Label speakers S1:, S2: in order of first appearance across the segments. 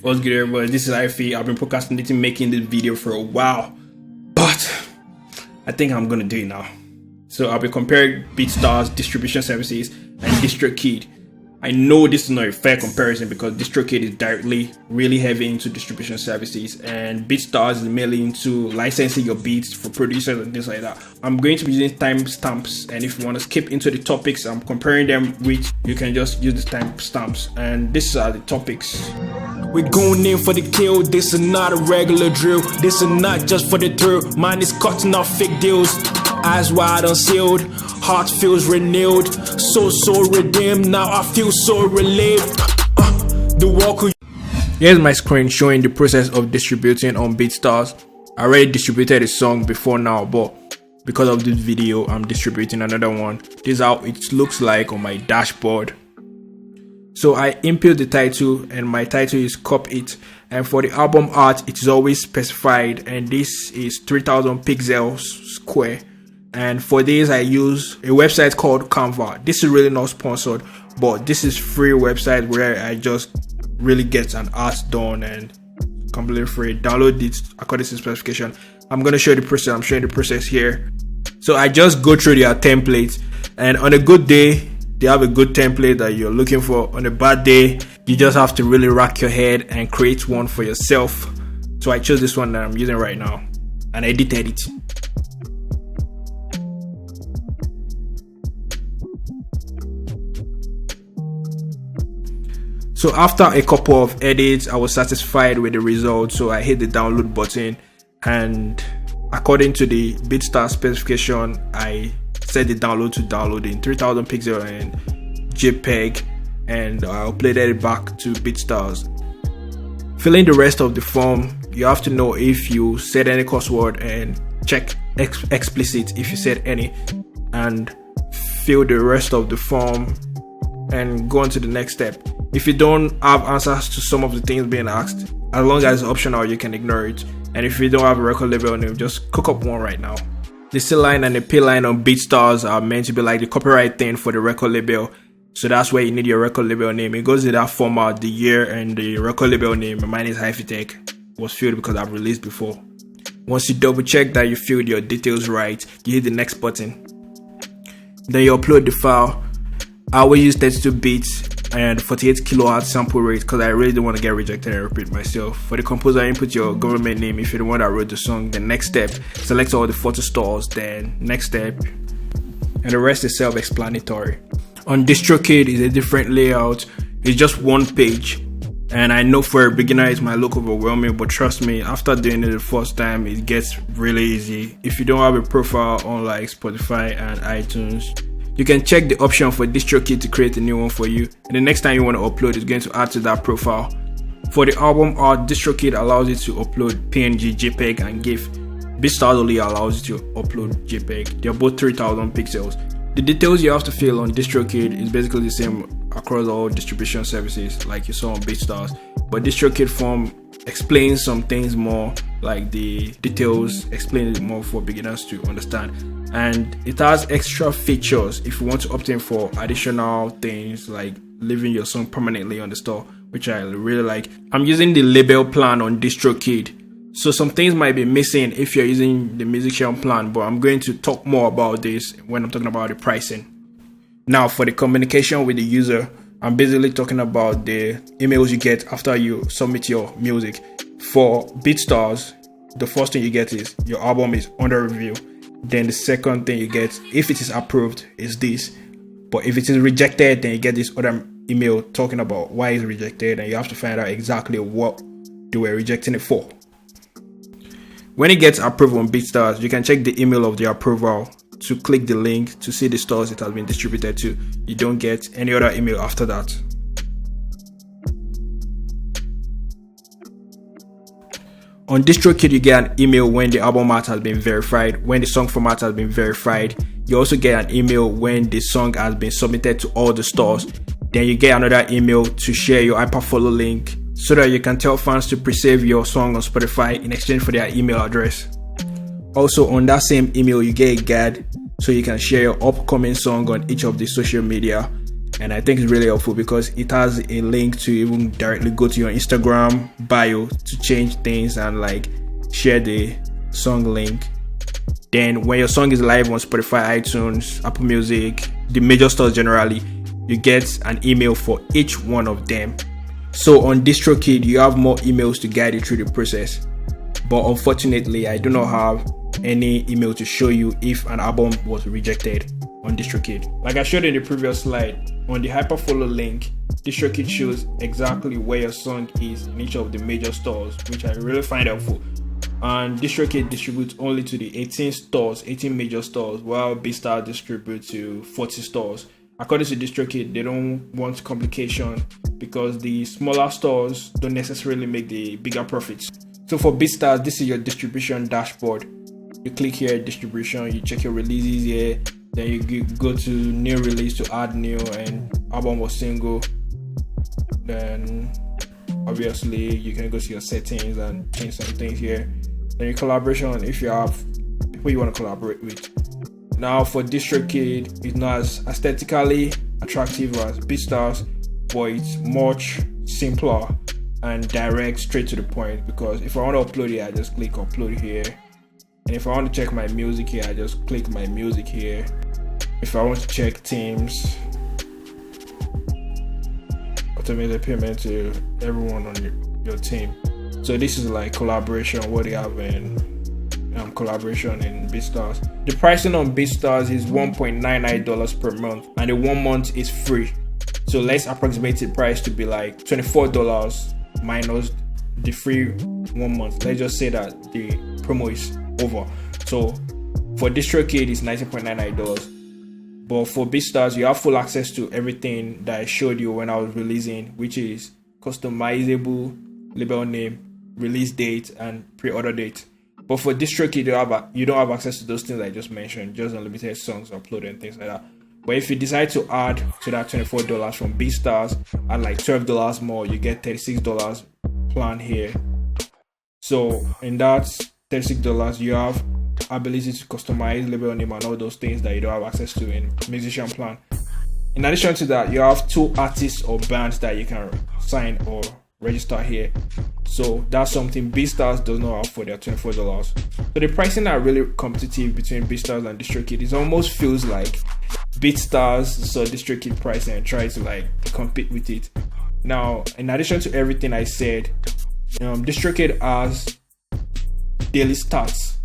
S1: What's good, everybody? This is Ife. I've been procrastinating making this video for a while, but I think I'm gonna do it now. So I'll be comparing BeatStars Distribution Services and DistroKid. I know this is not a fair comparison because DistroKid is directly really heavy into distribution services and BeatStars is mainly into licensing your beats for producers and things like that. I'm going to be using timestamps, and if you want to skip into the topics I'm comparing them with, you can just use the timestamps. And these are the topics.
S2: We're going in for the kill, this is not a regular drill. This is not just for the thrill, mine is cutting off fake deals. Eyes wide unsealed, heart feels renewed. So redeemed, now I feel so relieved. The walker.
S1: Here's my screen showing the process of distributing on BeatStars. I already distributed a song before now, but because of this video I'm distributing another one. This is how it looks like on my dashboard. So I input the title and my title is Cop It, and for the album art it is always specified, and this is 3000 pixels square. And for this I use a website called Canva. This is really not sponsored, but this is free website where I just really get an art done and completely free. Download it according to the specification. I'm gonna show you the process. I'm showing the process here. So I just go through their templates, and on a good day they have a good template that you're looking for. On a bad day you just have to really rack your head and create one for yourself. So I chose this one that I'm using right now and I edited it. So after a couple of edits, I was satisfied with the result, so I hit the download button, and according to the BeatStars specification, I set the download to download in 3000 pixel and JPEG, and I uploaded it back to BeatStars. Filling the rest of the form, you have to know if you set any crossword and check explicit if you set any, and fill the rest of the form and go on to the next step. If you don't have answers to some of the things being asked, as long as it's optional, you can ignore it. And if you don't have a record label name, just cook up one right now. The C line and the P line on BeatStars are meant to be like the copyright thing for the record label. So that's where you need your record label name. It goes in that format, the year and the record label name. Mine is HiFiTech. Was filled because I've released before. Once you double check that you filled your details right, you hit the next button. Then you upload the file. I will use 32 bits and 48 kilohertz sample rate because I really don't want to get rejected and repeat myself. For the composer, input your government name if you're the one that wrote the song. The next step, select all the photo stores. Then next step, and the rest is self-explanatory. On DistroKid is a different layout. It's just one page, and I know for a beginner it might look overwhelming, but trust me, after doing it the first time it gets really easy. If you don't have a profile on like Spotify and iTunes, you can check the option for DistroKid to create a new one for you, and the next time you want to upload, it's going to add to that profile. For the album art, DistroKid allows you to upload PNG, JPEG and GIF. BeatStars only allows you to upload JPEG. They're both 3000 pixels. The details you have to fill on DistroKid is basically the same across all distribution services like you saw on BeatStars, but DistroKid form explains some things more, like the details explain it more for beginners to understand, and it has extra features if you want to opt in for additional things like leaving your song permanently on the store, which I really like. I'm using the label plan on DistroKid, so some things might be missing if you're using the musician plan, but I'm going to talk more about this when I'm talking about the pricing. Now for the communication with the user, I'm basically talking about the emails you get after you submit your music. For BeatStars, the first thing you get is your album is under review. Then the second thing you get, if it is approved, is this. But if it is rejected, then you get this other email talking about why it's rejected, and you have to find out exactly what they were rejecting it for. When it gets approved on BeatStars, you can check the email of the approval to click the link to see the stores it has been distributed to. You don't get any other email after that. On DistroKid, you get an email when the album art has been verified, when the song format has been verified. You also get an email when the song has been submitted to all the stores. Then you get another email to share your hyperfollow link so that you can tell fans to pre-save your song on Spotify in exchange for their email address. Also on that same email you get a guide so you can share your upcoming song on each of the social media. and I think it's really helpful because it has a link to even directly go to your Instagram bio to change things and like share the song link. Then when your song is live on Spotify, iTunes, Apple Music, the major stores generally, you get an email for each one of them. So on DistroKid, you have more emails to guide you through the process. But unfortunately, I do not have any email to show you if an album was rejected on DistroKid. Like I showed in the previous slide, on the hyperfollow link, DistroKid shows exactly where your song is in each of the major stores, which I really find helpful. And DistroKid distributes only to the 18 major stores, while BeatStars distributes to 40 stores. According to DistroKid, they don't want complication because the smaller stores don't necessarily make the bigger profits. So for BeatStars, this is your distribution dashboard. You click here, distribution, you check your releases here, then you go to new release to add new and album or single. Then obviously you can go to your settings and change some things here. Then your collaboration, if you have people you want to collaborate with. Now for DistroKid, it's not as aesthetically attractive as BeatStars, but it's much simpler and direct, straight to the point, because if I want to upload it, I just click upload here. And if I want to check my music here, I just click my music here. If I want to check themes, automated payment to everyone on your team. So this is like collaboration, what they have in collaboration in BeatStars. The pricing on BeatStars is $1.99 per month, and the 1 month is free. So let's approximate the price to be like $24 minus the free 1 month. Let's just say that the promo is over. So for DistroKid it's $19.99, but for BeatStars you have full access to everything that I showed you when I was releasing, which is customizable label name, release date, and pre-order date. But for DistroKid you don't have access to those things I just mentioned, just unlimited songs uploaded and things like that. But if you decide to add to that $24 from BeatStars at like $12 more, you get $36 plan here. So in that $36 you have ability to customize label name and all those things that you don't have access to in musician plan. In addition to that, you have 2 artists or bands that you can sign or register here. So that's something BeatStars does not have for their $24. So the pricing are really competitive between BeatStars and DistroKid. It almost feels like BeatStars saw DistroKid pricing and try to like compete with it. Now, in addition to everything I said, DistroKid has daily stats.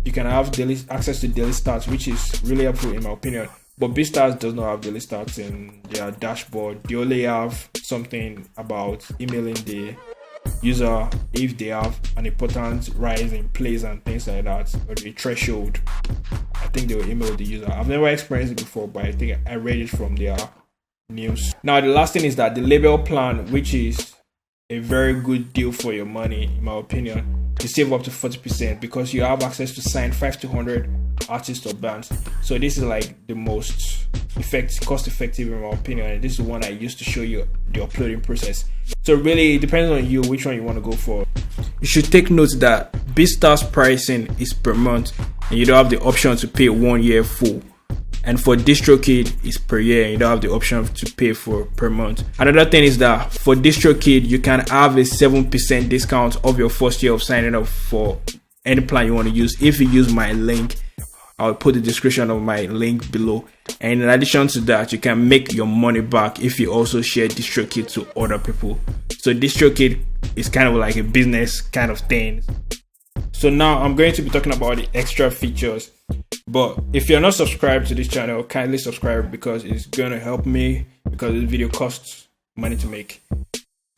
S1: You can have daily access to daily stats, which is really helpful in my opinion. But BeatStars does not have daily stats in their dashboard. They only have something about emailing the user if they have an important rise in plays and things like that, or the threshold. I think they will email the user. I've never experienced it before, but I think I read it from their news. Now the last thing is that the label plan, which is a very good deal for your money in my opinion, you save up to 40% because you have access to sign 5 to 100 artists or bands. So this is like the most cost effective in my opinion, and this is the one I used to show you the uploading process. So really it depends on you which one you want to go for. You should take note that BeatStars pricing is per month and you don't have the option to pay 1 year full. And for DistroKid is per year and you don't have the option to pay for per month. Another thing is that for DistroKid you can have a 7% discount of your first year of signing up for any plan you want to use. If you use my link, I'll put the description of my link below. And in addition to that, you can make your money back if you also share DistroKid to other people. So DistroKid is kind of like a business kind of thing. So now I'm going to be talking about the extra features. But if you're not subscribed to this channel, kindly subscribe because it's going to help me, because this video costs money to make.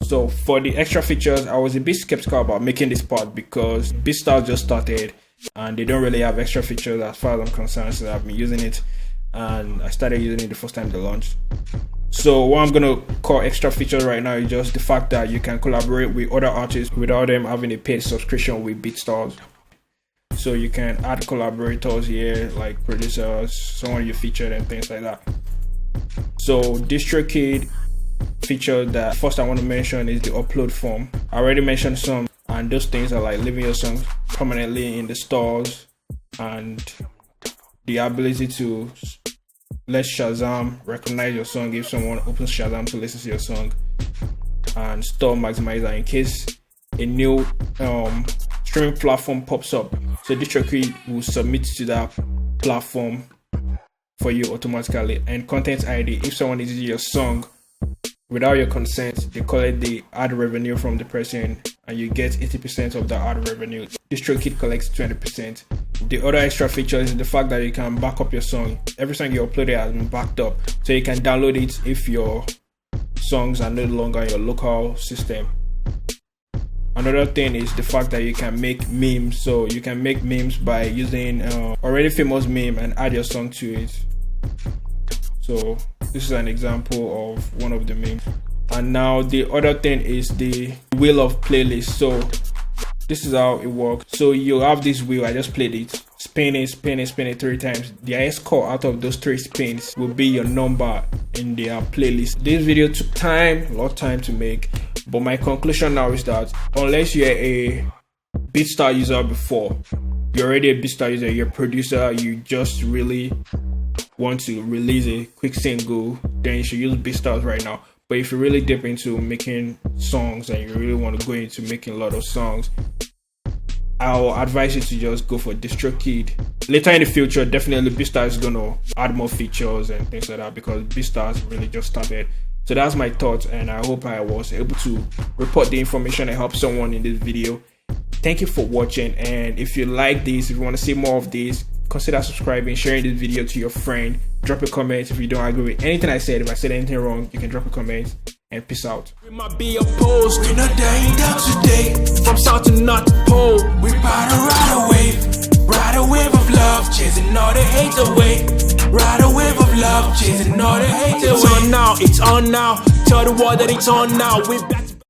S1: So for the extra features, I was a bit skeptical about making this part because BeatStars just started and they don't really have extra features as far as I'm concerned. So I've been using it and I started using it the first time they launched. So what I'm going to call extra features right now is just the fact that you can collaborate with other artists without them having a paid subscription with BeatStars. So you can add collaborators here, like producers, someone you featured and things like that. So DistroKid feature that first I want to mention is the upload form. I already mentioned some, and those things are like leaving your songs permanently in the stores and the ability to let Shazam recognize your song if someone opens Shazam to listen to your song, and store maximizer in case a new streaming platform pops up. So DistroKid will submit to that platform for you automatically. And content ID, if someone is using your song without your consent, they collect the ad revenue from the person and you get 80% of the ad revenue. DistroKid collects 20%. The other extra feature is the fact that you can back up your song. Every song you uploaded has been backed up, so you can download it if your songs are no longer in your local system. Another thing is the fact that you can make memes. So you can make memes by using already famous meme and add your song to it. So this is an example of one of the memes. And now the other thing is the wheel of playlist. So this is how it works. So you have this wheel, I just played it. Spin it 3 times. The highest score out of those 3 spins will be your number in their playlist. This video took time, a lot of time to make. But my conclusion now is that unless you're a BeatStars user before, you're already a BeatStars user, you're a producer, you just really want to release a quick single, then you should use BeatStars right now. But if you're really deep into making songs and you really want to go into making a lot of songs, I'll advise you to just go for DistroKid. Later in the future, definitely BeatStars is going to add more features and things like that because BeatStars really just started. So that's my thoughts, and I hope I was able to report the information and help someone in this video. Thank you for watching, and if you like this, if you want to see more of this, consider subscribing, sharing this video to your friend. Drop a comment if you don't agree with anything I said. If I said anything wrong, you can drop a comment, and peace out.
S2: We might be opposed, we're not dying down today. From south to north pole, we ride a wave of love, chasing all the hate away. Ride a wave of love, chasing all the hate away. It's on now, tell the world that it's on now. We're back.